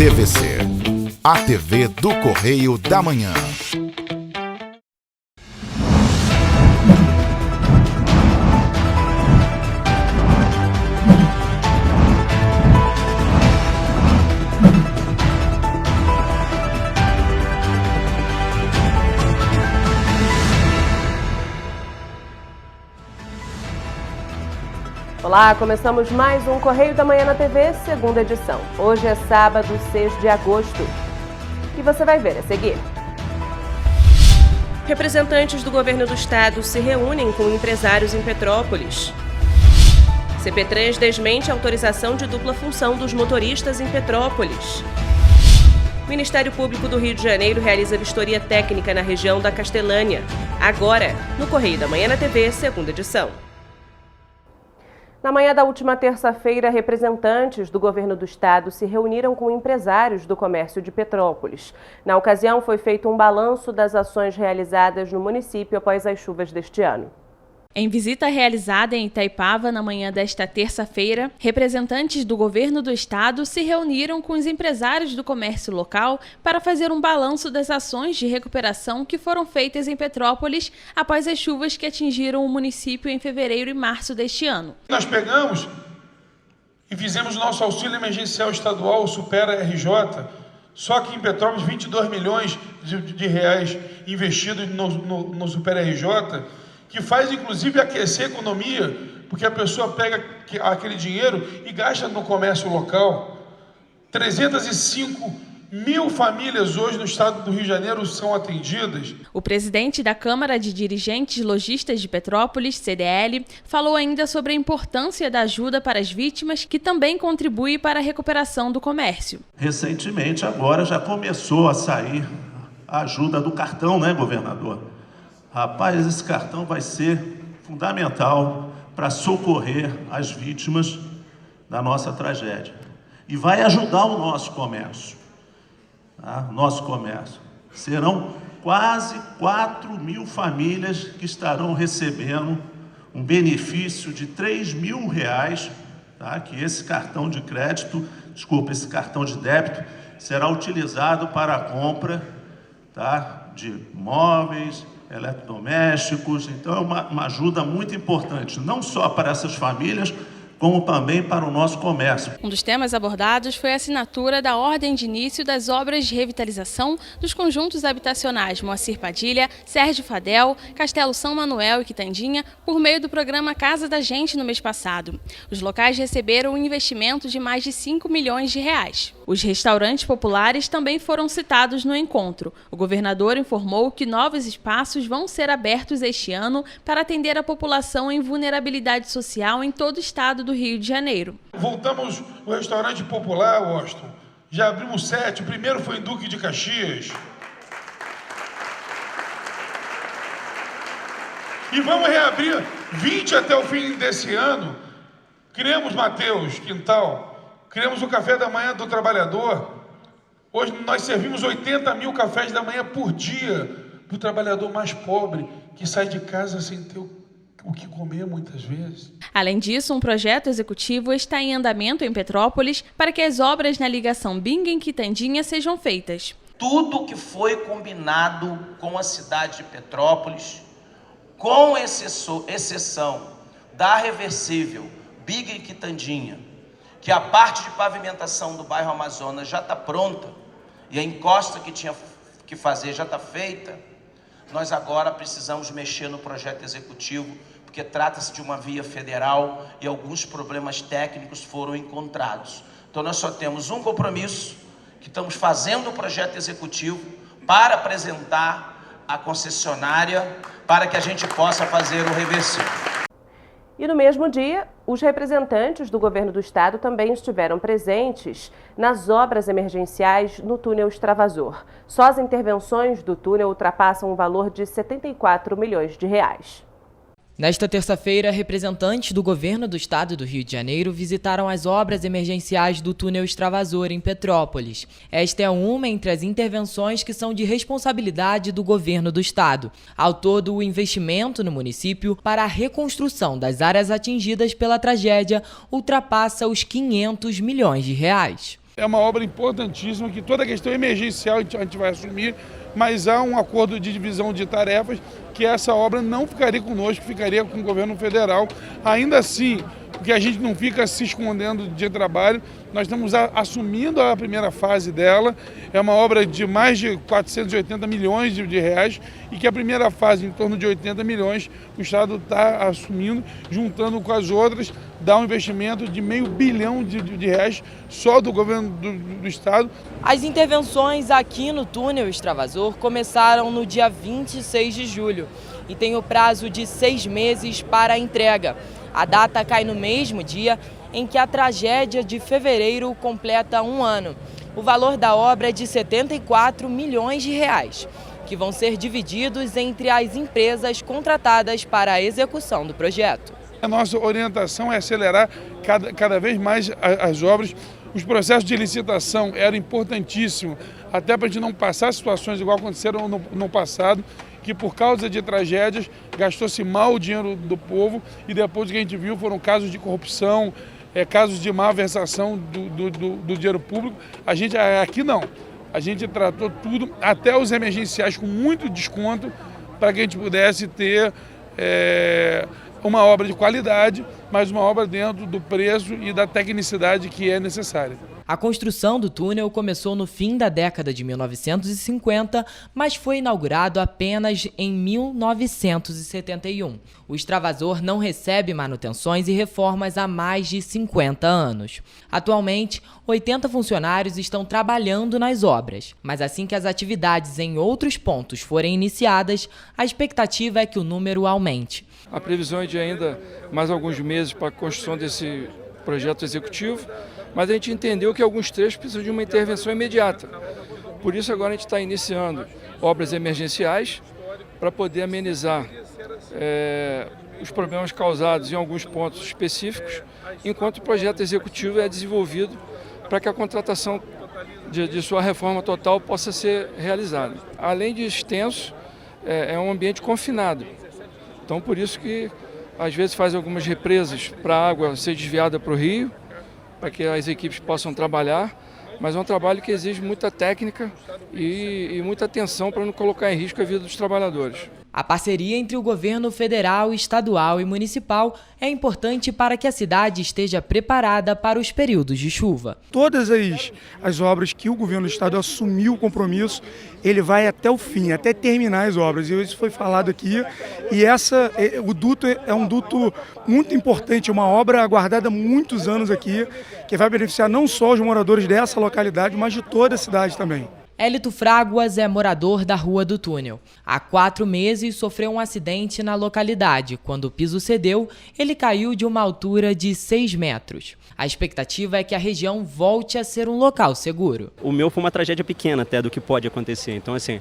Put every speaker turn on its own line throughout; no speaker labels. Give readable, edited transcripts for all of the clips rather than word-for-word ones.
TVC, a TV do Correio da Manhã.
Olá, começamos mais um Correio da Manhã na TV, segunda edição. Hoje é sábado, 6 de agosto. E você vai ver a seguir. Representantes do governo do estado se reúnem com empresários em Petrópolis. CP3 desmente a autorização de dupla função dos motoristas em Petrópolis. Ministério Público do Rio de Janeiro realiza vistoria técnica na região da Castelânia. Agora, no Correio da Manhã na TV, segunda edição. Na manhã da última terça-feira, representantes do governo do estado se reuniram com empresários do comércio de Petrópolis. Na ocasião, foi feito um balanço das ações realizadas no município após as chuvas deste ano.
Em visita realizada em Itaipava na manhã desta terça-feira, representantes do governo do estado se reuniram com os empresários do comércio local para fazer um balanço das ações de recuperação que foram feitas em Petrópolis após as chuvas que atingiram o município em fevereiro e março deste ano.
Nós pegamos e fizemos nosso auxílio emergencial estadual, o Supera RJ, só que em Petrópolis 22 milhões de reais investidos no Supera RJ, que faz inclusive aquecer a economia, porque a pessoa pega aquele dinheiro e gasta no comércio local. 305 mil famílias hoje no estado do Rio de Janeiro são atendidas.
O presidente da Câmara de Dirigentes Lojistas de Petrópolis, CDL, falou ainda sobre a importância da ajuda para as vítimas, que também contribui para a recuperação do comércio.
Recentemente, agora já começou a sair a ajuda do cartão, né, governador? Rapaz, esse cartão vai ser fundamental para socorrer as vítimas da nossa tragédia. E vai ajudar o nosso comércio. Tá? Nosso comércio. Serão quase 4 mil famílias que estarão recebendo um benefício de R$3.000, tá? Que esse cartão de crédito, esse cartão de débito, será utilizado para a compra, tá? De móveis, eletrodomésticos. Então é uma ajuda muito importante, não só para essas famílias, como também para o nosso comércio.
Um dos temas abordados foi a assinatura da ordem de início das obras de revitalização dos conjuntos habitacionais Moacir Padilha, Sérgio Fadel, Castelo São Manuel e Quitandinha, por meio do programa Casa da Gente no mês passado. Os locais receberam um investimento de mais de R$5 milhões. Os restaurantes populares também foram citados no encontro. O governador informou que novos espaços vão ser abertos este ano para atender a população em vulnerabilidade social em todo o estado do Rio de Janeiro.
Voltamos ao restaurante popular, Washington. Já abrimos 7, o primeiro foi em Duque de Caxias. E vamos reabrir 20 até o fim desse ano. Criamos, Mateus Quintal, criamos o café da manhã do trabalhador. Hoje nós servimos 80 mil cafés da manhã por dia para o trabalhador mais pobre, que sai de casa sem ter o que comer muitas vezes.
Além disso, um projeto executivo está em andamento em Petrópolis para que as obras na ligação Bingen-Quitandinha sejam feitas.
Tudo que foi combinado com a cidade de Petrópolis, com exceção da reversível Bingen-Quitandinha, que a parte de pavimentação do bairro Amazonas já está pronta e a encosta que tinha que fazer já está feita, nós agora precisamos mexer no projeto executivo, porque trata-se de uma via federal e alguns problemas técnicos foram encontrados. Então nós só temos um compromisso, que estamos fazendo o projeto executivo para apresentar à concessionária para que a gente possa fazer o reversível.
E no mesmo dia, os representantes do governo do estado também estiveram presentes nas obras emergenciais no túnel extravasor. Só as intervenções do túnel ultrapassam um valor de R$74 milhões.
Nesta terça-feira, representantes do governo do estado do Rio de Janeiro visitaram as obras emergenciais do túnel extravasor em Petrópolis. Esta é uma entre as intervenções que são de responsabilidade do governo do estado. Ao todo, o investimento no município para a reconstrução das áreas atingidas pela tragédia ultrapassa os R$500 milhões.
É uma obra importantíssima, que toda a questão emergencial a gente vai assumir, mas há um acordo de divisão de tarefas que essa obra não ficaria conosco, ficaria com o governo federal. Ainda assim, porque a gente não fica se escondendo de trabalho, nós estamos assumindo a primeira fase dela. É uma obra de mais de 480 milhões de reais e que a primeira fase, em torno de 80 milhões, o Estado está assumindo, juntando com as outras, dá um investimento de R$500 bilhão de reais só do governo do Estado.
As intervenções aqui no túnel extravasor começaram no dia 26 de julho e tem o prazo de 6 meses para a entrega. A data cai no mesmo dia em que a tragédia de fevereiro completa 1 ano. O valor da obra é de 74 milhões de reais, que vão ser divididos entre as empresas contratadas para a execução do projeto.
A nossa orientação é acelerar cada vez mais as obras. Os processos de licitação eram importantíssimos, até para a gente não passar situações igual aconteceram no passado, que por causa de tragédias gastou-se mal o dinheiro do povo e depois o que a gente viu foram casos de corrupção, casos de malversação do dinheiro público. A gente aqui não, a gente tratou tudo, até os emergenciais, com muito desconto, para que a gente pudesse ter uma obra de qualidade, mas uma obra dentro do preço e da tecnicidade que é necessária.
A construção do túnel começou no fim da década de 1950, mas foi inaugurado apenas em 1971. O extravasor não recebe manutenções e reformas há mais de 50 anos. Atualmente, 80 funcionários estão trabalhando nas obras, mas assim que as atividades em outros pontos forem iniciadas, a expectativa é que o número aumente.
A previsão é de ainda mais alguns meses para a construção desse projeto executivo, mas a gente entendeu que alguns trechos precisam de uma intervenção imediata. Por isso agora a gente está iniciando obras emergenciais para poder amenizar os problemas causados em alguns pontos específicos, enquanto o projeto executivo é desenvolvido para que a contratação de sua reforma total possa ser realizada. Além de extenso, é um ambiente confinado. Então por isso que às vezes faz algumas represas para a água ser desviada para o rio, para que as equipes possam trabalhar, mas é um trabalho que exige muita técnica e muita atenção para não colocar em risco a vida dos trabalhadores.
A parceria entre o governo federal, estadual e municipal é importante para que a cidade esteja preparada para os períodos de chuva.
Todas as obras que o governo do estado assumiu o compromisso, ele vai até o fim, até terminar as obras. E isso foi falado aqui. E o duto é um duto muito importante, uma obra aguardada há muitos anos aqui, que vai beneficiar não só os moradores dessa localidade, mas de toda a cidade também.
Hélito Fraguas é morador da Rua do Túnel. Há 4 meses sofreu um acidente na localidade. Quando o piso cedeu, ele caiu de uma altura de 6 metros. A expectativa é que a região volte a ser um local seguro.
O meu foi uma tragédia pequena até do que pode acontecer. Então, assim,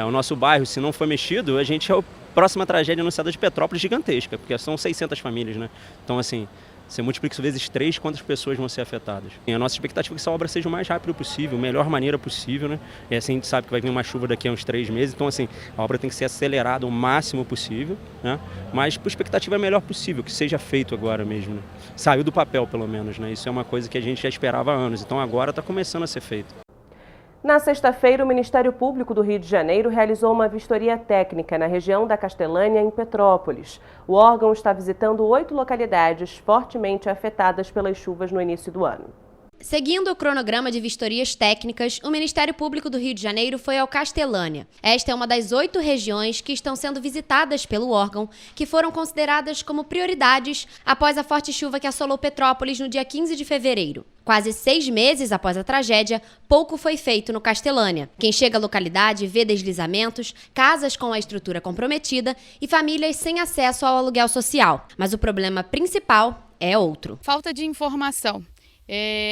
o nosso bairro, se não for mexido, a gente é a próxima tragédia no estado de Petrópolis gigantesca, porque são 600 famílias, né? Então, assim, você multiplica isso vezes 3, quantas pessoas vão ser afetadas. E a nossa expectativa é que essa obra seja o mais rápido possível, a melhor maneira possível, né? E assim a gente sabe que vai vir uma chuva daqui a uns 3 meses, então assim, a obra tem que ser acelerada o máximo possível, né? Mas a expectativa é a melhor possível, que seja feito agora mesmo, né? Saiu do papel pelo menos, né? Isso é uma coisa que a gente já esperava há anos, então agora está começando a ser feito.
Na sexta-feira, o Ministério Público do Rio de Janeiro realizou uma vistoria técnica na região da Castelânia, em Petrópolis. O órgão está visitando 8 localidades fortemente afetadas pelas chuvas no início do ano.
Seguindo o cronograma de vistorias técnicas, o Ministério Público do Rio de Janeiro foi ao Castelânia. Esta é uma das 8 regiões que estão sendo visitadas pelo órgão, que foram consideradas como prioridades após a forte chuva que assolou Petrópolis no dia 15 de fevereiro. Quase 6 meses após a tragédia, pouco foi feito no Castelânia. Quem chega à localidade vê deslizamentos, casas com a estrutura comprometida e famílias sem acesso ao aluguel social. Mas o problema principal é outro.
Falta de informação.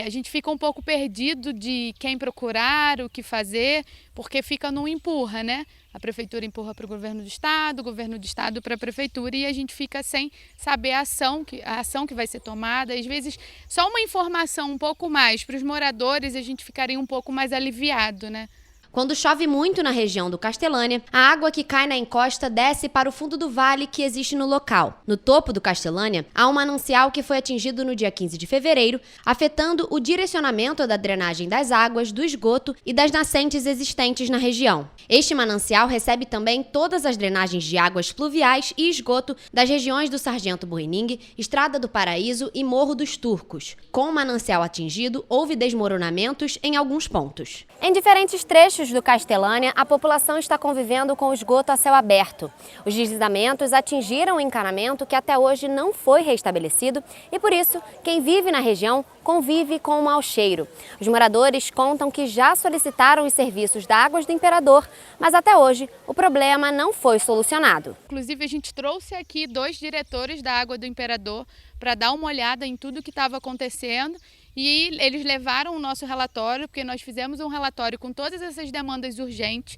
A gente fica um pouco perdido de quem procurar, o que fazer, porque fica num empurra, né? A prefeitura empurra para o governo do estado para a prefeitura e a gente fica sem saber a ação que vai ser tomada. Às vezes, só uma informação um pouco mais para os moradores, a gente ficaria um pouco mais aliviado, né?
Quando chove muito na região do Castelânia, a água que cai na encosta desce para o fundo do vale que existe no local. No topo do Castelânia, há um manancial que foi atingido no dia 15 de fevereiro, afetando o direcionamento da drenagem das águas, do esgoto e das nascentes existentes na região. Este manancial recebe também todas as drenagens de águas pluviais e esgoto das regiões do Sargento Burriningue, Estrada do Paraíso e Morro dos Turcos. Com o manancial atingido, houve desmoronamentos em alguns pontos. Em diferentes trechos do Castelânia, a população está convivendo com o esgoto a céu aberto. Os deslizamentos atingiram o encanamento que até hoje não foi restabelecido e, por isso, quem vive na região convive com o mau cheiro. Os moradores contam que já solicitaram os serviços da Águas do Imperador, mas até hoje o problema não foi solucionado.
Inclusive, a gente trouxe aqui 2 diretores da Água do Imperador para dar uma olhada em tudo que estava acontecendo. E eles levaram o nosso relatório, porque nós fizemos um relatório com todas essas demandas urgentes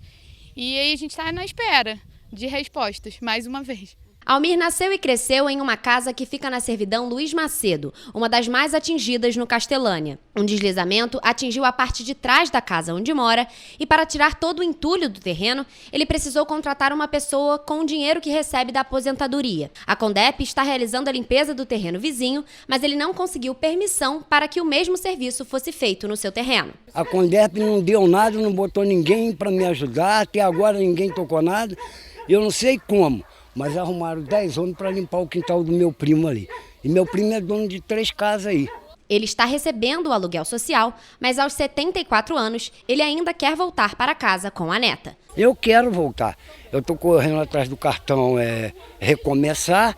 e aí a gente está na espera de respostas, mais uma vez.
Almir nasceu e cresceu em uma casa que fica na Servidão Luiz Macedo, uma das mais atingidas no Castelânia. Um deslizamento atingiu a parte de trás da casa onde mora e, para tirar todo o entulho do terreno, ele precisou contratar uma pessoa com o dinheiro que recebe da aposentadoria. A Condep está realizando a limpeza do terreno vizinho, mas ele não conseguiu permissão para que o mesmo serviço fosse feito no seu terreno.
A Condep não deu nada, não botou ninguém para me ajudar, até agora ninguém tocou nada, eu não sei como. Mas arrumaram 10 homens para limpar o quintal do meu primo ali. E meu primo é dono de 3 casas aí.
Ele está recebendo o aluguel social, mas aos 74 anos, ele ainda quer voltar para casa com a neta.
Eu quero voltar. Eu estou correndo atrás do cartão recomeçar,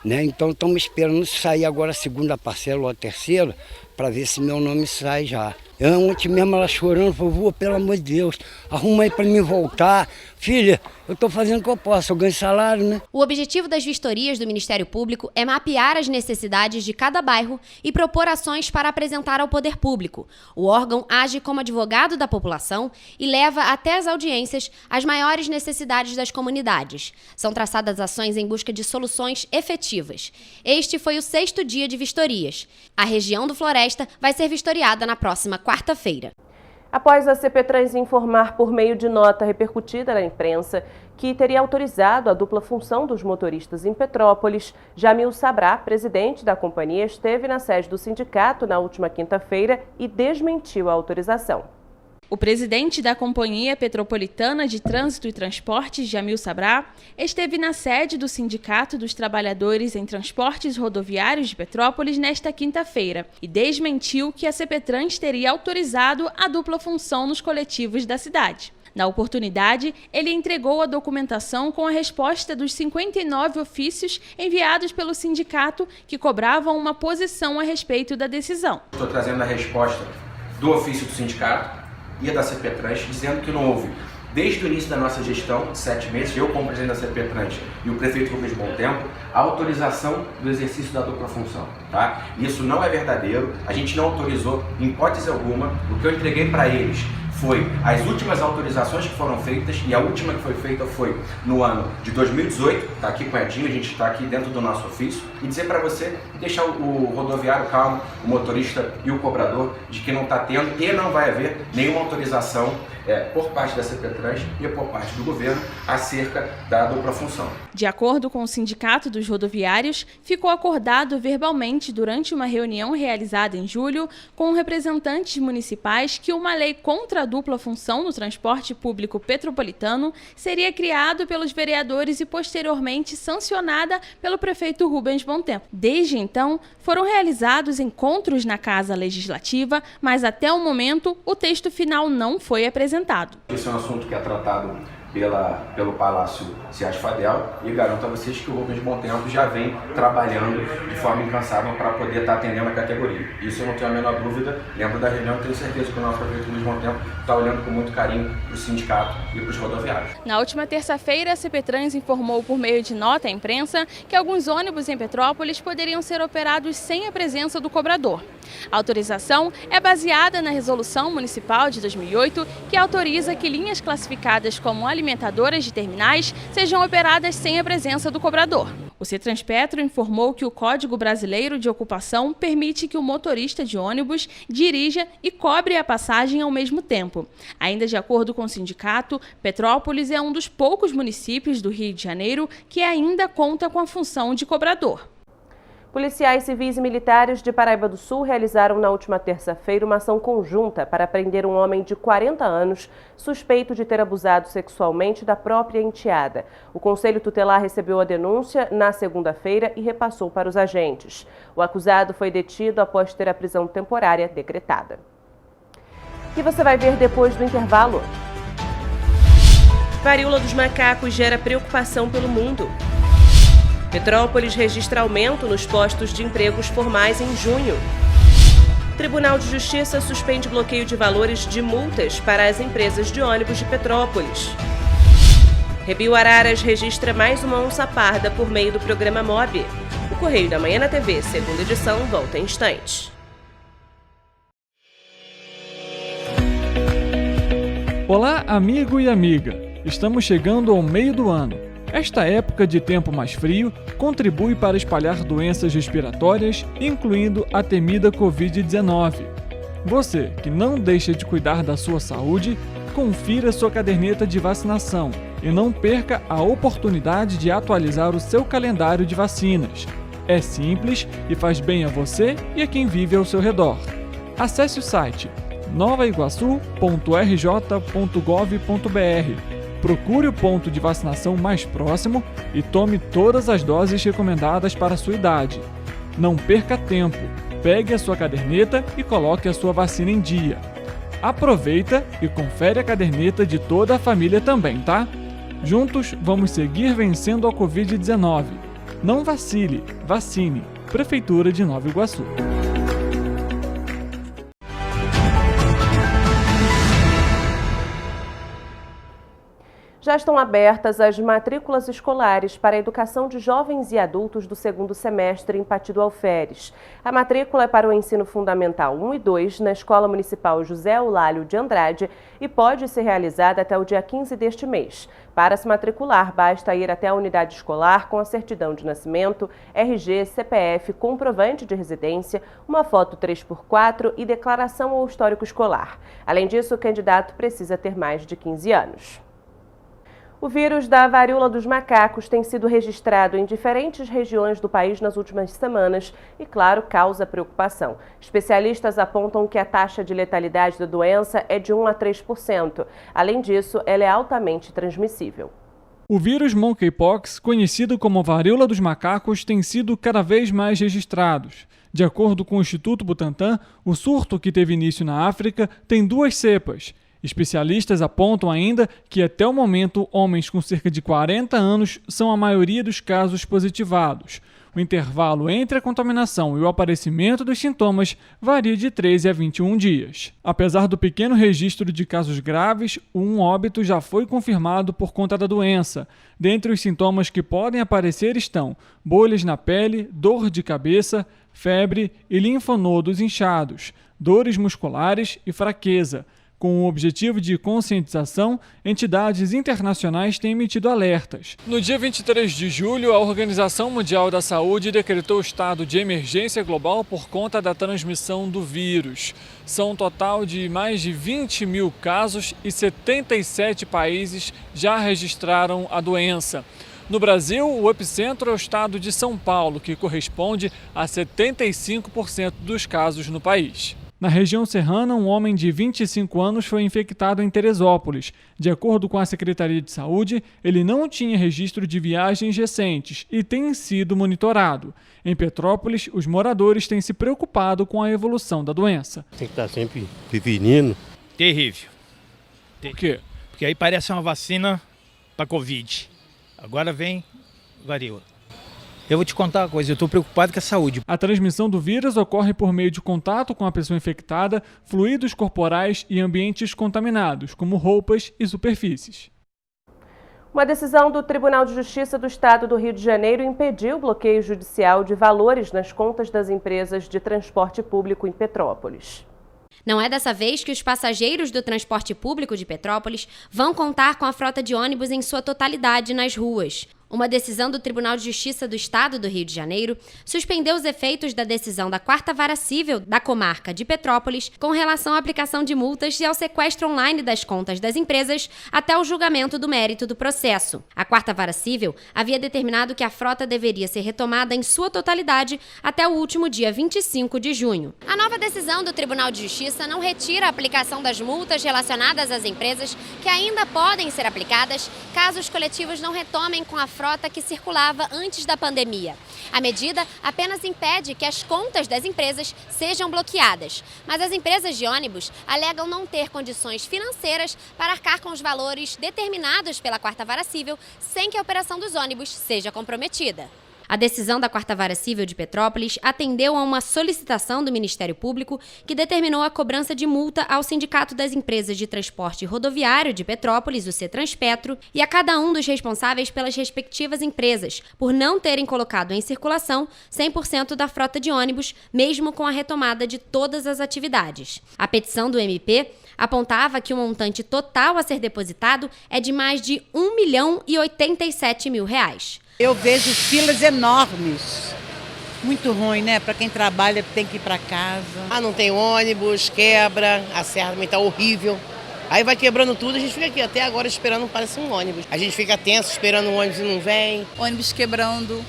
né? Então estamos esperando sair agora a segunda parcela ou a terceira, para ver se meu nome sai já. Ontem mesmo ela chorando, falou, pelo amor de Deus, arruma aí para mim voltar. Filha, eu estou fazendo o que eu posso, eu ganho salário, né?
O objetivo das vistorias do Ministério Público é mapear as necessidades de cada bairro e propor ações para apresentar ao poder público. O órgão age como advogado da população e leva até as audiências as maiores necessidades das comunidades. São traçadas ações em busca de soluções efetivas. Este foi o 6º dia de vistorias. A região do Floresta vai ser vistoriada na próxima quarta-feira.
Após a CPTrans informar por meio de nota repercutida na imprensa que teria autorizado a dupla função dos motoristas em Petrópolis, Jamil Sabrá, presidente da companhia, esteve na sede do sindicato na última quinta-feira e desmentiu a autorização.
O presidente da Companhia Petropolitana de Trânsito e Transportes, Jamil Sabrá, esteve na sede do Sindicato dos Trabalhadores em Transportes Rodoviários de Petrópolis nesta quinta-feira e desmentiu que a CPTrans teria autorizado a dupla função nos coletivos da cidade. Na oportunidade, ele entregou a documentação com a resposta dos 59 ofícios enviados pelo sindicato que cobravam uma posição a respeito da decisão.
Estou trazendo a resposta do ofício do sindicato e da CPTrans, dizendo que não houve, desde o início da nossa gestão, de 7 meses, eu como presidente da CPTrans e o prefeito Rubens Bom Tempo, a autorização do exercício da dupla função. Tá? Isso não é verdadeiro, a gente não autorizou em hipótese alguma. O que eu entreguei para eles foi as últimas autorizações que foram feitas, e a última que foi feita foi no ano de 2018, está aqui com o Edinho, a gente está aqui dentro do nosso ofício, e dizer para você deixar o rodoviário calmo, o motorista e o cobrador, de que não está tendo e não vai haver nenhuma autorização por parte da CPTrans e por parte do governo acerca da dupla função.
De acordo com o Sindicato dos Rodoviários, ficou acordado verbalmente durante uma reunião realizada em julho com representantes municipais que uma lei contra a dupla função no transporte público petropolitano seria criado pelos vereadores e posteriormente sancionada pelo prefeito Rubens Bom Tempo. Desde então, foram realizados encontros na Casa Legislativa, mas até o momento o texto final não foi apresentado.
Esse é um assunto que é tratado pelo Palácio Cias Fadel e garanto a vocês que o Rubens Bom Tempo já vem trabalhando de forma incansável para poder estar atendendo a categoria. Isso eu não tenho a menor dúvida, lembro da reunião e tenho certeza que o nosso prefeito Rubens Bom Tempo está olhando com muito carinho para o sindicato e para os rodoviários.
Na última terça-feira, a CPTrans informou por meio de nota à imprensa que alguns ônibus em Petrópolis poderiam ser operados sem a presença do cobrador. A autorização é baseada na Resolução Municipal de 2008, que autoriza que linhas classificadas como alimentadoras de terminais sejam operadas sem a presença do cobrador. O Cetranspetro informou que o Código Brasileiro de Ocupação permite que o motorista de ônibus dirija e cobre a passagem ao mesmo tempo. Ainda de acordo com o sindicato, Petrópolis é um dos poucos municípios do Rio de Janeiro que ainda conta com a função de cobrador.
Policiais civis e militares de Paraíba do Sul realizaram na última terça-feira uma ação conjunta para prender um homem de 40 anos suspeito de ter abusado sexualmente da própria enteada. O Conselho Tutelar recebeu a denúncia na segunda-feira e repassou para os agentes. O acusado foi detido após ter a prisão temporária decretada. E você vai ver depois do intervalo. Varíola dos macacos gera preocupação pelo mundo. Petrópolis registra aumento nos postos de empregos formais em junho. Tribunal de Justiça suspende bloqueio de valores de multas para as empresas de ônibus de Petrópolis. Rebio Araras registra mais uma onça parda por meio do programa MOB. O Correio da Manhã na TV, segunda edição, volta em instantes.
Olá, amigo e amiga. Estamos chegando ao meio do ano. Esta época de tempo mais frio contribui para espalhar doenças respiratórias, incluindo a temida Covid-19. Você, que não deixa de cuidar da sua saúde, confira sua caderneta de vacinação e não perca a oportunidade de atualizar o seu calendário de vacinas. É simples e faz bem a você e a quem vive ao seu redor. Acesse o site novaiguaçu.rj.gov.br. Procure o ponto de vacinação mais próximo e tome todas as doses recomendadas para a sua idade. Não perca tempo, pegue a sua caderneta e coloque a sua vacina em dia. Aproveita e confere a caderneta de toda a família também, tá? Juntos vamos seguir vencendo a Covid-19. Não vacile, vacine. Prefeitura de Nova Iguaçu.
Já estão abertas as matrículas escolares para a educação de jovens e adultos do segundo semestre em Pati do Alferes. A matrícula é para o ensino fundamental 1 e 2 na Escola Municipal José Eulálio de Andrade e pode ser realizada até o dia 15 deste mês. Para se matricular, basta ir até a unidade escolar com a certidão de nascimento, RG, CPF, comprovante de residência, uma foto 3x4 e declaração ou histórico escolar. Além disso, o candidato precisa ter mais de 15 anos. O vírus da varíola dos macacos tem sido registrado em diferentes regiões do país nas últimas semanas e, claro, causa preocupação. Especialistas apontam que a taxa de letalidade da doença é de 1 a 3%. Além disso, ela é altamente transmissível.
O vírus monkeypox, conhecido como varíola dos macacos, tem sido cada vez mais registrados. De acordo com o Instituto Butantan, o surto que teve início na África tem 2 cepas. Especialistas apontam ainda que, até o momento, homens com cerca de 40 anos são a maioria dos casos positivados. O intervalo entre a contaminação e o aparecimento dos sintomas varia de 13 a 21 dias. Apesar do pequeno registro de casos graves, um óbito já foi confirmado por conta da doença. Dentre os sintomas que podem aparecer estão bolhas na pele, dor de cabeça, febre e linfonodos inchados, dores musculares e fraqueza. Com o objetivo de conscientização, entidades internacionais têm emitido alertas. No dia 23 de julho, a Organização Mundial da Saúde decretou o estado de emergência global por conta da transmissão do vírus. São um total de mais de 20 mil casos e 77 países já registraram a doença. No Brasil, o epicentro é o estado de São Paulo, que corresponde a 75% dos casos no país. Na região serrana, um homem de 25 anos foi infectado em Teresópolis. De acordo com a Secretaria de Saúde, ele não tinha registro de viagens recentes e tem sido monitorado. Em Petrópolis, os moradores têm se preocupado com a evolução da doença.
Tem que estar sempre prevenindo.
Terrível.
Por quê?
Porque aí parece uma vacina para Covid. Agora vem varíola. Eu vou te contar uma coisa, eu estou preocupado com a saúde.
A transmissão do vírus ocorre por meio de contato com a pessoa infectada, fluidos corporais e ambientes contaminados, como roupas e superfícies.
Uma decisão do Tribunal de Justiça do Estado do Rio de Janeiro impediu o bloqueio judicial de valores nas contas das empresas de transporte público em Petrópolis.
Não é dessa vez que os passageiros do transporte público de Petrópolis vão contar com a frota de ônibus em sua totalidade nas ruas. Uma decisão do Tribunal de Justiça do Estado do Rio de Janeiro suspendeu os efeitos da decisão da 4ª Vara Civil da comarca de Petrópolis com relação à aplicação de multas e ao sequestro online das contas das empresas até o julgamento do mérito do processo. A 4ª Vara Civil havia determinado que a frota deveria ser retomada em sua totalidade até o último dia 25 de junho. A nova decisão do Tribunal de Justiça não retira a aplicação das multas relacionadas às empresas que ainda podem ser aplicadas caso os coletivos não retomem com a frota que circulava antes da pandemia. A medida apenas impede que as contas das empresas sejam bloqueadas, mas as empresas de ônibus alegam não ter condições financeiras para arcar com os valores determinados pela 4ª Vara Civil sem que a operação dos ônibus seja comprometida. A decisão da 4ª Vara Civil de Petrópolis atendeu a uma solicitação do Ministério Público que determinou a cobrança de multa ao Sindicato das Empresas de Transporte Rodoviário de Petrópolis, o CETRANSPETRO, e a cada um dos responsáveis pelas respectivas empresas, por não terem colocado em circulação 100% da frota de ônibus, mesmo com a retomada de todas as atividades. A petição do MP apontava que o montante total a ser depositado é de mais de R$1.087.000.
Eu vejo filas enormes. Muito ruim, né? Para quem trabalha tem que ir para casa.
Não tem ônibus, quebra, a serra também tá horrível. Aí vai quebrando tudo, a gente fica aqui até agora esperando, parece um ônibus. A gente fica tenso esperando o ônibus e não vem.
Ônibus quebrando.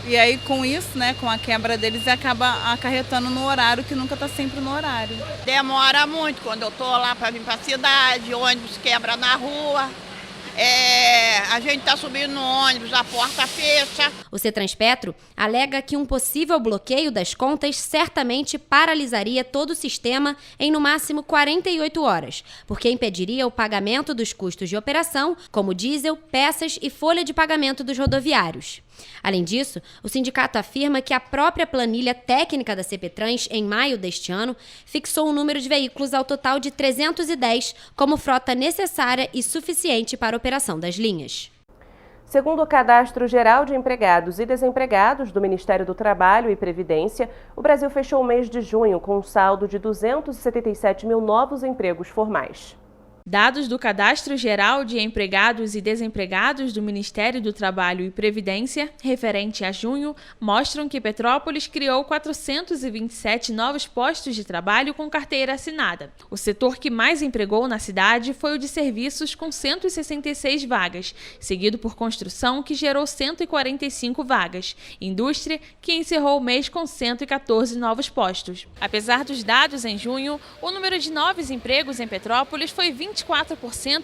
E aí com isso, né, com a quebra deles, acaba acarretando no horário que nunca está sempre no horário.
Demora muito quando eu tô lá para vir para a cidade, ônibus quebra na rua. A gente está subindo no ônibus, a porta fecha.
O CETRANSPETRO alega que um possível bloqueio das contas certamente paralisaria todo o sistema em no máximo 48 horas, porque impediria o pagamento dos custos de operação, como diesel, peças e folha de pagamento dos rodoviários. Além disso, o sindicato afirma que a própria planilha técnica da CPTRANS, em maio deste ano, fixou o número de veículos ao total de 310 como frota necessária e suficiente para a operação das linhas.
Segundo o Cadastro Geral de Empregados e Desempregados do Ministério do Trabalho e Previdência, o Brasil fechou o mês de junho com um saldo de 277 mil novos empregos formais.
Dados do Cadastro Geral de Empregados e Desempregados do Ministério do Trabalho e Previdência, referente a junho, mostram que Petrópolis criou 427 novos postos de trabalho com carteira assinada. O setor que mais empregou na cidade foi o de serviços, com 166 vagas, seguido por construção, que gerou 145 vagas, indústria, que encerrou o mês com 114 novos postos. Apesar dos dados em junho, o número de novos empregos em Petrópolis foi 24%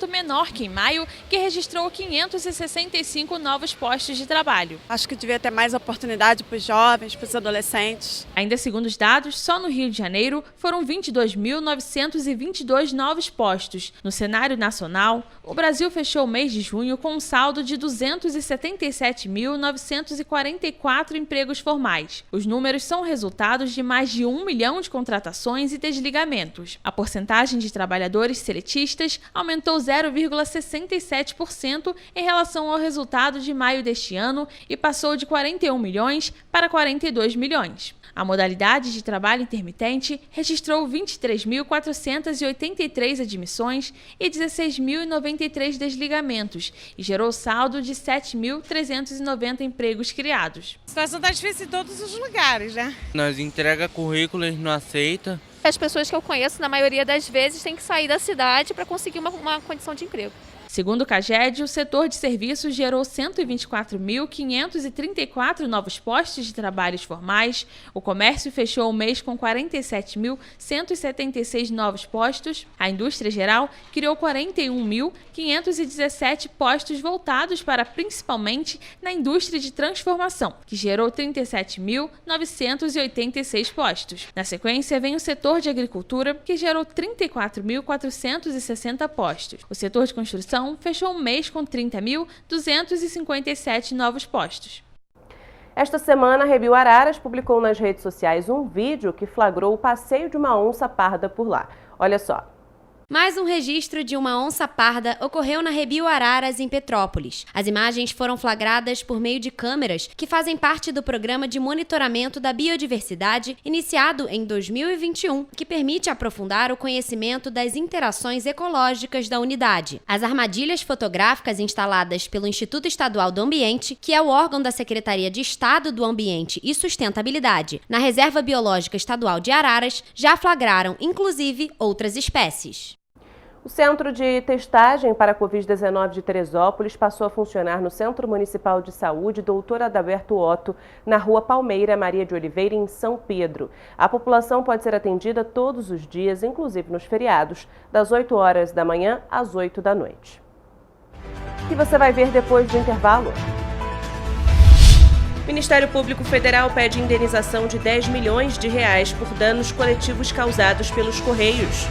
menor que em maio, que registrou 565 novos postos de trabalho.
Acho que devia ter mais oportunidade para os jovens, para os adolescentes.
Ainda segundo os dados, só no Rio de Janeiro foram 22.922 novos postos. No cenário nacional, o Brasil fechou o mês de junho com um saldo de 277.944 empregos formais. Os números são resultados de mais de 1 milhão de contratações e desligamentos. A porcentagem de trabalhadores seletistas aumentou 0,67% em relação ao resultado de maio deste ano e passou de 41 milhões para 42 milhões. A modalidade de trabalho intermitente registrou 23.483 admissões e 16.093 desligamentos e gerou saldo de 7.390 empregos criados.
A situação está difícil em todos os lugares, né?
Nós entrega currículo, eles não aceitam.
As pessoas que eu conheço, na maioria das vezes, têm que sair da cidade para conseguir uma condição de emprego.
Segundo o CAGED, o setor de serviços gerou 124.534 novos postos de trabalhos formais, o comércio fechou o mês com 47.176 novos postos, a indústria geral criou 41.517 postos voltados para principalmente na indústria de transformação, que gerou 37.986 postos. Na sequência, vem o setor de agricultura, que gerou 34.460 postos. O setor de construção fechou o mês com 30.257 novos postos.
Esta semana, a Review Araras publicou nas redes sociais um vídeo que flagrou o passeio de uma onça parda por lá. Olha só.
Mais um registro de uma onça parda ocorreu na Rebio Araras, em Petrópolis. As imagens foram flagradas por meio de câmeras que fazem parte do programa de monitoramento da biodiversidade iniciado em 2021, que permite aprofundar o conhecimento das interações ecológicas da unidade. As armadilhas fotográficas instaladas pelo Instituto Estadual do Ambiente, que é o órgão da Secretaria de Estado do Ambiente e Sustentabilidade, na Reserva Biológica Estadual de Araras, já flagraram, inclusive, outras espécies.
O Centro de Testagem para a Covid-19 de Teresópolis passou a funcionar no Centro Municipal de Saúde Dr. Adalberto Otto, na Rua Palmeira Maria de Oliveira, em São Pedro. A população pode ser atendida todos os dias, inclusive nos feriados, das 8 horas da manhã às 8 da noite. E você vai ver depois do intervalo. O Ministério Público Federal pede indenização de R$10 milhões por danos coletivos causados pelos Correios.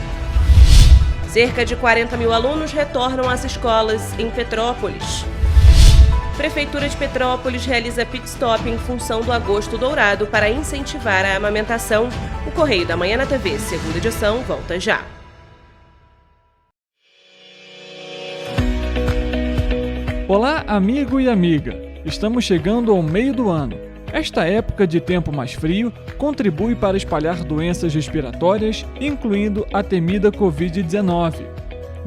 Cerca de 40 mil alunos retornam às escolas em Petrópolis. Prefeitura de Petrópolis realiza pit stop em função do agosto dourado para incentivar a amamentação. O Correio da Manhã na TV, segunda edição, volta já.
Olá, amigo e amiga! Estamos chegando ao meio do ano. Esta época de tempo mais frio contribui para espalhar doenças respiratórias, incluindo a temida Covid-19.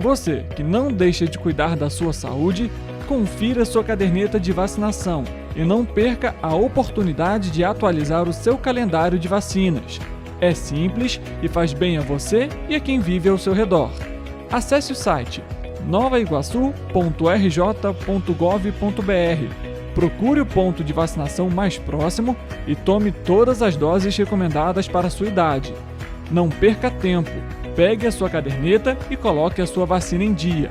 Você, que não deixa de cuidar da sua saúde, confira sua caderneta de vacinação e não perca a oportunidade de atualizar o seu calendário de vacinas. É simples e faz bem a você e a quem vive ao seu redor. Acesse o site novaiguaçu.rj.gov.br. Procure o ponto de vacinação mais próximo e tome todas as doses recomendadas para a sua idade. Não perca tempo, pegue a sua caderneta e coloque a sua vacina em dia.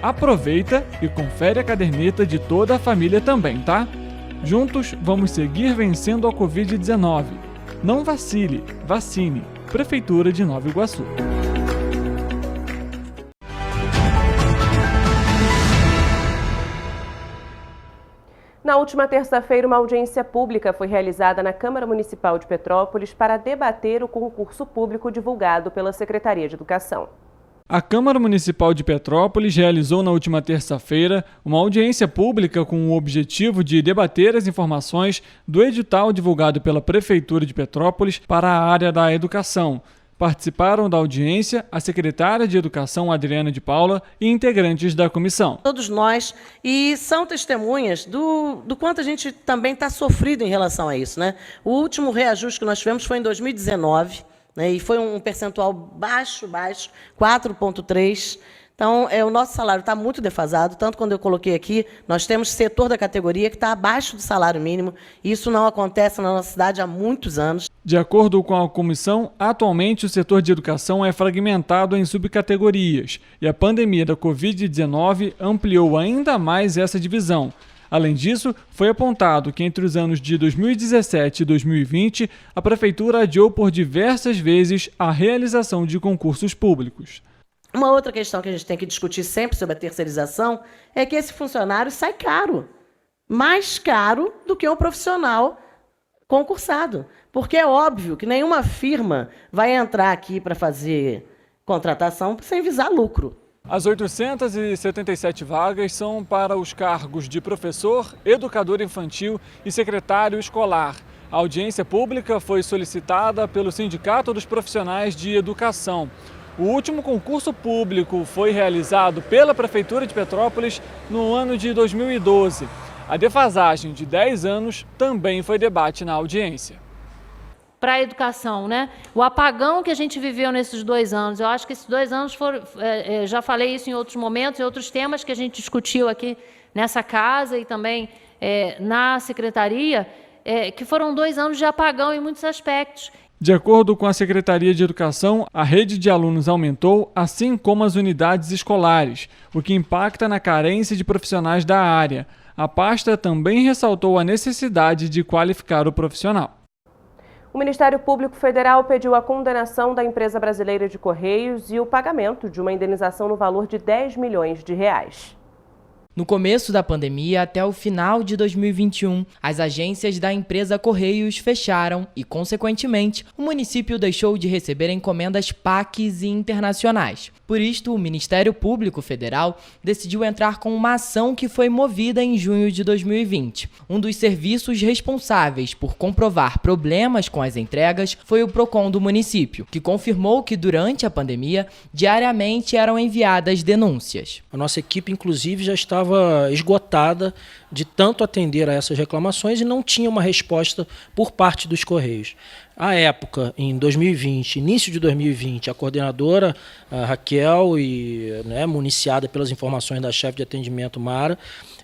Aproveita e confere a caderneta de toda a família também, tá? Juntos vamos seguir vencendo a Covid-19. Não vacile, vacine. Prefeitura de Nova Iguaçu.
Na última terça-feira, uma audiência pública foi realizada na Câmara Municipal de Petrópolis para debater o concurso público divulgado pela Secretaria de Educação.
A Câmara Municipal de Petrópolis realizou na última terça-feira uma audiência pública com o objetivo de debater as informações do edital divulgado pela Prefeitura de Petrópolis para a área da educação. Participaram da audiência a secretária de Educação, Adriana de Paula, e integrantes da comissão.
Todos nós, e são testemunhas do quanto a gente também está sofrido em relação a isso, né? O último reajuste que nós tivemos foi em 2019, né? E foi um percentual baixo, 4,3%. Então, o nosso salário está muito defasado, tanto quando eu coloquei aqui, nós temos setor da categoria que está abaixo do salário mínimo, e isso não acontece na nossa cidade há muitos anos.
De acordo com a comissão, atualmente o setor de educação é fragmentado em subcategorias, e a pandemia da Covid-19 ampliou ainda mais essa divisão. Além disso, foi apontado que entre os anos de 2017 e 2020, a Prefeitura adiou por diversas vezes a realização de concursos públicos.
Uma outra questão que a gente tem que discutir sempre sobre a terceirização é que esse funcionário sai caro, mais caro do que um profissional concursado. Porque é óbvio que nenhuma firma vai entrar aqui para fazer contratação sem visar lucro.
As 877 vagas são para os cargos de professor, educador infantil e secretário escolar. A audiência pública foi solicitada pelo Sindicato dos Profissionais de Educação. O último concurso público foi realizado pela Prefeitura de Petrópolis no ano de 2012. A defasagem de 10 anos também foi debate na audiência.
Para a educação, né? O apagão que a gente viveu nesses 2 anos, eu acho que esses 2 anos foram, já falei isso em outros momentos, em outros temas que a gente discutiu aqui nessa casa e também na secretaria, que foram 2 anos de apagão em muitos aspectos.
De acordo com a Secretaria de Educação, a rede de alunos aumentou, assim como as unidades escolares, o que impacta na carência de profissionais da área. A pasta também ressaltou a necessidade de qualificar o profissional.
O Ministério Público Federal pediu a condenação da empresa brasileira de Correios e o pagamento de uma indenização no valor de R$10 milhões.
No começo da pandemia, até o final de 2021, as agências da empresa Correios fecharam e, consequentemente, o município deixou de receber encomendas PACs e internacionais. Por isto, o Ministério Público Federal decidiu entrar com uma ação que foi movida em junho de 2020. Um dos serviços responsáveis por comprovar problemas com as entregas foi o PROCON do município, que confirmou que durante a pandemia, diariamente eram enviadas denúncias.
A nossa equipe, inclusive, já estava esgotada de tanto atender a essas reclamações e não tinha uma resposta por parte dos Correios. À época, em 2020, início de 2020, a coordenadora a Raquel, municiada pelas informações da chefe de atendimento Mara,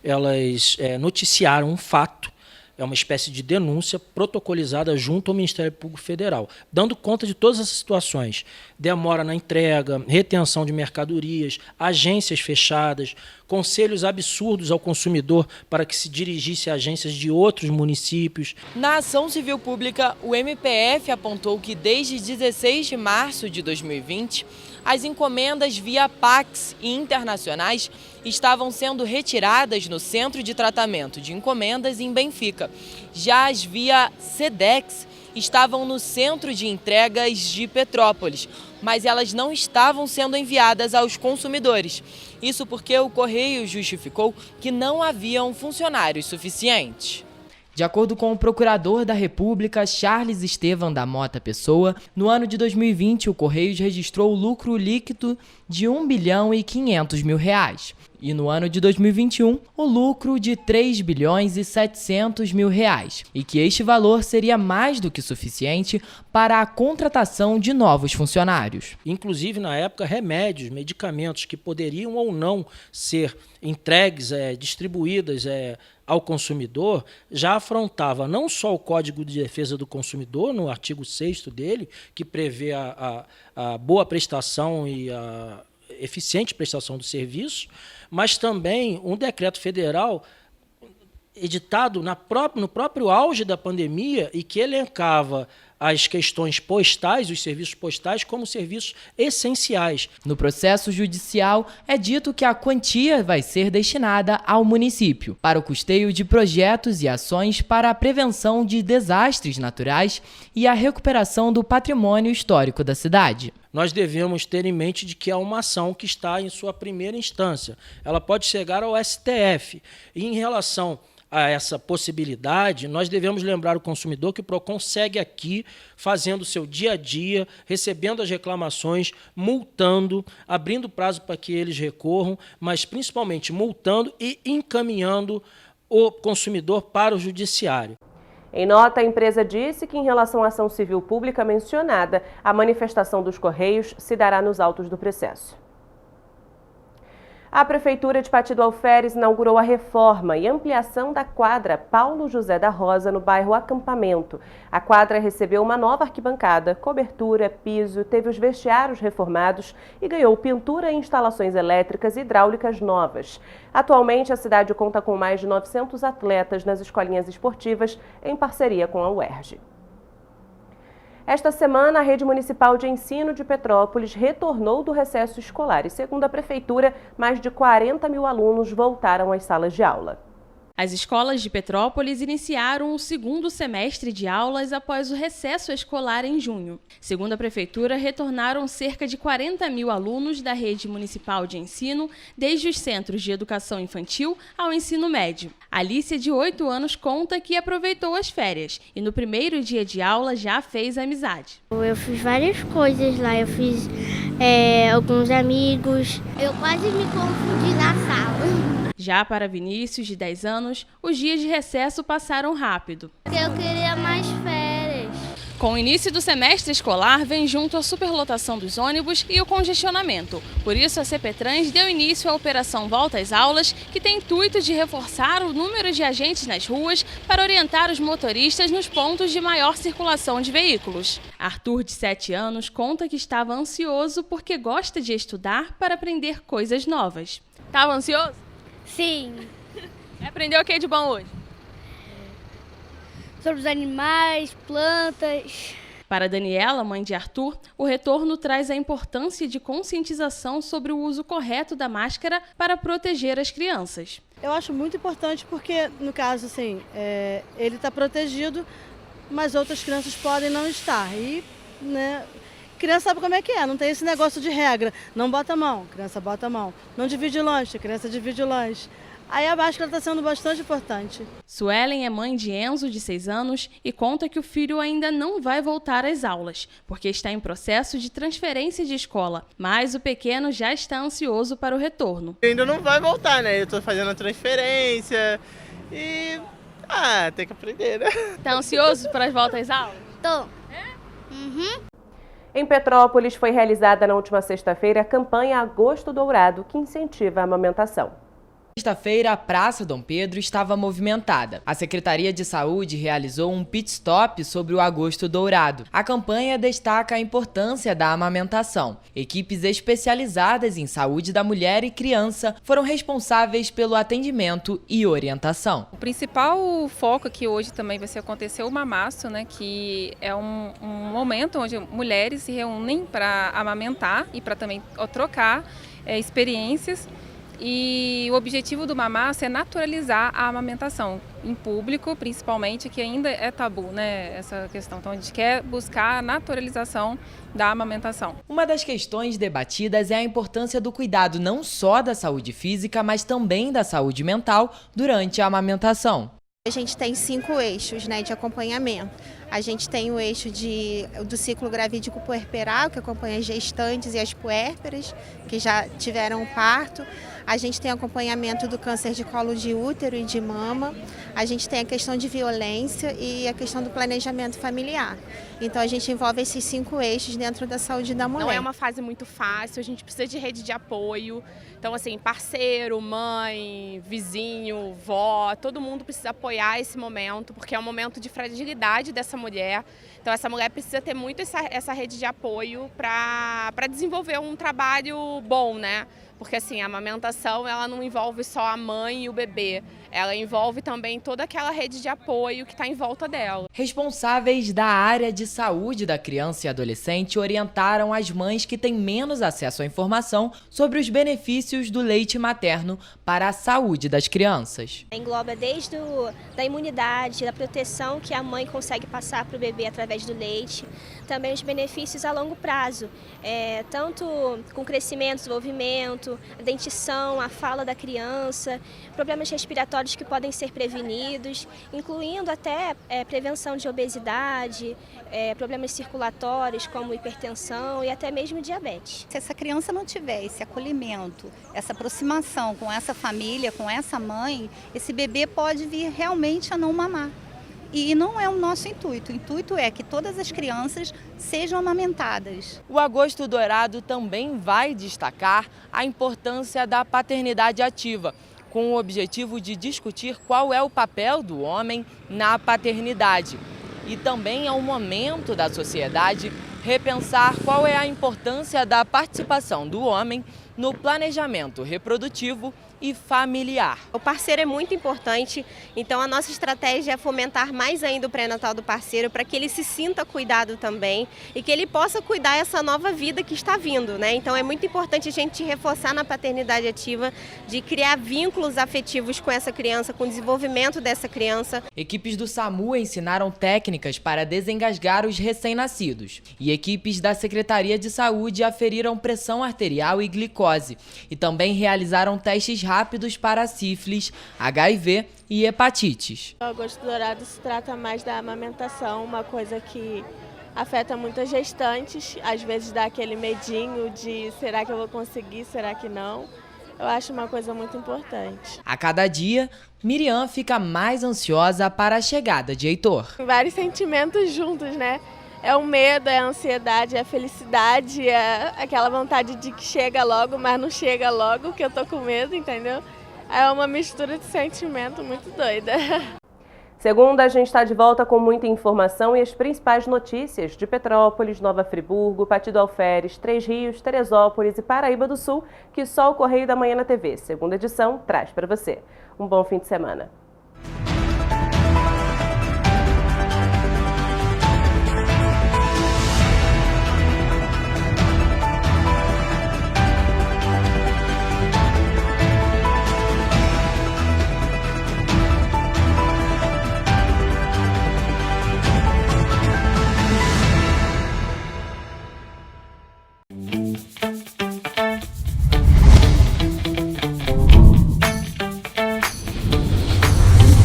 elas noticiaram um fato, é uma espécie de denúncia protocolizada junto ao Ministério Público Federal, dando conta de todas essas situações. Demora na entrega, retenção de mercadorias, agências fechadas, conselhos absurdos ao consumidor para que se dirigisse a agências de outros municípios.
Na ação civil pública, o MPF apontou que desde 16 de março de 2020, as encomendas via PACs e internacionais estavam sendo retiradas no Centro de Tratamento de Encomendas em Benfica. Já as via SEDEX estavam no Centro de Entregas de Petrópolis, mas elas não estavam sendo enviadas aos consumidores. Isso porque o Correio justificou que não haviam funcionários suficientes. De acordo com o procurador da República, Charles Estevam da Mota Pessoa, no ano de 2020 o Correios registrou lucro líquido de R$ 1.500.000. E no ano de 2021, o lucro de R$ 3.700.000. E que este valor seria mais do que suficiente para a contratação de novos funcionários.
Inclusive, na época, remédios, medicamentos que poderiam ou não ser entregues, distribuídas ao consumidor, já afrontava não só o Código de Defesa do Consumidor, no artigo 6º dele, que prevê a boa prestação e a eficiente prestação do serviço, mas também um decreto federal editado no próprio auge da pandemia e que elencava as questões postais, os serviços postais, como serviços essenciais.
No processo judicial, é dito que a quantia vai ser destinada ao município para o custeio de projetos e ações para a prevenção de desastres naturais e a recuperação do patrimônio histórico da cidade.
Nós devemos ter em mente de que é uma ação que está em sua primeira instância. Ela pode chegar ao STF. E em relação a essa possibilidade, nós devemos lembrar o consumidor que o PROCON segue aqui, fazendo o seu dia a dia, recebendo as reclamações, multando, abrindo prazo para que eles recorram, mas principalmente multando e encaminhando o consumidor para o judiciário.
Em nota, a empresa disse que, em relação à ação civil pública mencionada, a manifestação dos Correios se dará nos autos do processo. A Prefeitura de Pati do Alferes inaugurou a reforma e ampliação da quadra Paulo José da Rosa, no bairro Acampamento. A quadra recebeu uma nova arquibancada, cobertura, piso, teve os vestiários reformados e ganhou pintura e instalações elétricas e hidráulicas novas. Atualmente, a cidade conta com mais de 900 atletas nas escolinhas esportivas, em parceria com a UERJ. Esta semana, a Rede Municipal de Ensino de Petrópolis retornou do recesso escolar e, segundo a Prefeitura, mais de 40 mil alunos voltaram às salas de aula.
As escolas de Petrópolis iniciaram o segundo semestre de aulas após o recesso escolar em junho. Segundo a Prefeitura, retornaram cerca de 40 mil alunos da Rede Municipal de Ensino, desde os centros de educação infantil ao ensino médio. Alicia, de 8 anos, conta que aproveitou as férias e no primeiro dia de aula já fez amizade.
Eu fiz várias coisas lá, eu fiz alguns amigos. Eu quase me confundi na sala.
Já para Vinícius, de 10 anos, os dias de recesso passaram rápido.
Eu queria mais férias.
Com o início do semestre escolar, vem junto a superlotação dos ônibus e o congestionamento. Por isso, a CPTrans deu início à Operação Volta às Aulas, que tem intuito de reforçar o número de agentes nas ruas para orientar os motoristas nos pontos de maior circulação de veículos. Arthur, de 7 anos, conta que estava ansioso porque gosta de estudar para aprender coisas novas. Estava ansioso?
Sim.
Aprendeu o que de bom hoje?
Sobre os animais, plantas.
Para Daniela, mãe de Arthur, o retorno traz a importância de conscientização sobre o uso correto da máscara para proteger as crianças.
Eu acho muito importante porque, no caso, assim, ele está protegido, mas outras crianças podem não estar. E, né, criança sabe como é que é, não tem esse negócio de regra. Não bota a mão, criança bota a mão. Não divide lanche, criança divide lanche. Aí a máscara está sendo bastante importante.
Suelen é mãe de Enzo, de 6 anos, e conta que o filho ainda não vai voltar às aulas, porque está em processo de transferência de escola. Mas o pequeno já está ansioso para o retorno.
Ainda não vai voltar, né? Eu estou fazendo a transferência e... tem que aprender, né?
Tá ansioso para as voltas às aulas?
Tô.
Em Petrópolis foi realizada na última sexta-feira a campanha Agosto Dourado, que incentiva a amamentação.
Sexta-feira, a Praça Dom Pedro estava movimentada. A Secretaria de Saúde realizou um pit stop sobre o Agosto Dourado. A campanha destaca a importância da amamentação. Equipes especializadas em saúde da mulher e criança foram responsáveis pelo atendimento e orientação.
O principal foco aqui hoje também vai ser acontecer o mamaço, né, que é um momento onde mulheres se reúnem para amamentar e para também trocar experiências. E o objetivo do mamaço é naturalizar a amamentação em público, principalmente, que ainda é tabu, né, essa questão. Então a gente quer buscar a naturalização da amamentação.
Uma das questões debatidas é a importância do cuidado não só da saúde física, mas também da saúde mental durante a amamentação.
A gente tem 5 eixos, né, de acompanhamento. A gente tem o eixo do ciclo gravídico puerperal, que acompanha as gestantes e as puérperas, que já tiveram o parto. A gente tem acompanhamento do câncer de colo de útero e de mama. A gente tem a questão de violência e a questão do planejamento familiar. Então a gente envolve esses 5 eixos dentro da saúde da mulher.
Não é uma fase muito fácil, a gente precisa de rede de apoio. Então, assim, parceiro, mãe, vizinho, vó, todo mundo precisa apoiar esse momento, porque é um momento de fragilidade dessa mulher. Então, essa mulher precisa ter muito essa rede de apoio para desenvolver um trabalho bom, né? Porque, assim, a amamentação, ela não envolve só a mãe e o bebê. Ela envolve também toda aquela rede de apoio que está em volta dela.
Responsáveis da área de saúde da criança e adolescente orientaram as mães que têm menos acesso à informação sobre os benefícios do leite materno para a saúde das crianças.
Engloba desde da imunidade, da proteção que a mãe consegue passar para o bebê através do leite, também os benefícios a longo prazo, tanto com crescimento, desenvolvimento, a dentição, a fala da criança, problemas respiratórios que podem ser prevenidos, incluindo até prevenção de obesidade, problemas circulatórios como hipertensão e até mesmo diabetes.
Se essa criança não tiver esse acolhimento, essa aproximação com essa família, com essa mãe, esse bebê pode vir realmente a não mamar. E não é o nosso intuito. O intuito é que todas as crianças sejam amamentadas.
O Agosto Dourado também vai destacar a importância da paternidade ativa, com o objetivo de discutir qual é o papel do homem na paternidade. E também é um momento da sociedade repensar qual é a importância da participação do homem no planejamento reprodutivo e familiar.
O parceiro é muito importante, então a nossa estratégia é fomentar mais ainda o pré-natal do parceiro para que ele se sinta cuidado também e que ele possa cuidar essa nova vida que está vindo, né? Então é muito importante a gente reforçar na paternidade ativa, de criar vínculos afetivos com essa criança, com o desenvolvimento dessa criança.
Equipes do SAMU ensinaram técnicas para desengasgar os recém-nascidos e equipes da Secretaria de Saúde aferiram pressão arterial e glicose e também realizaram testes rápidos para sífilis, HIV e hepatites.
O Agosto Dourado se trata mais da amamentação, uma coisa que afeta muitas gestantes, às vezes dá aquele medinho de será que eu vou conseguir, será que não? Eu acho uma coisa muito importante.
A cada dia, Miriam fica mais ansiosa para a chegada de Heitor.
Vários sentimentos juntos, né? É o medo, é a ansiedade, é a felicidade, é aquela vontade de que chega logo, mas não chega logo, que eu tô com medo, entendeu? É uma mistura de sentimento muito doida.
Segunda, a gente está de volta com muita informação e as principais notícias de Petrópolis, Nova Friburgo, Partido Alferes, Três Rios, Teresópolis e Paraíba do Sul, que só o Correio da Manhã na TV, segunda edição, traz para você. Um bom fim de semana.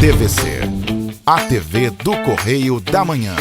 TVC, a TV do Correio da Manhã.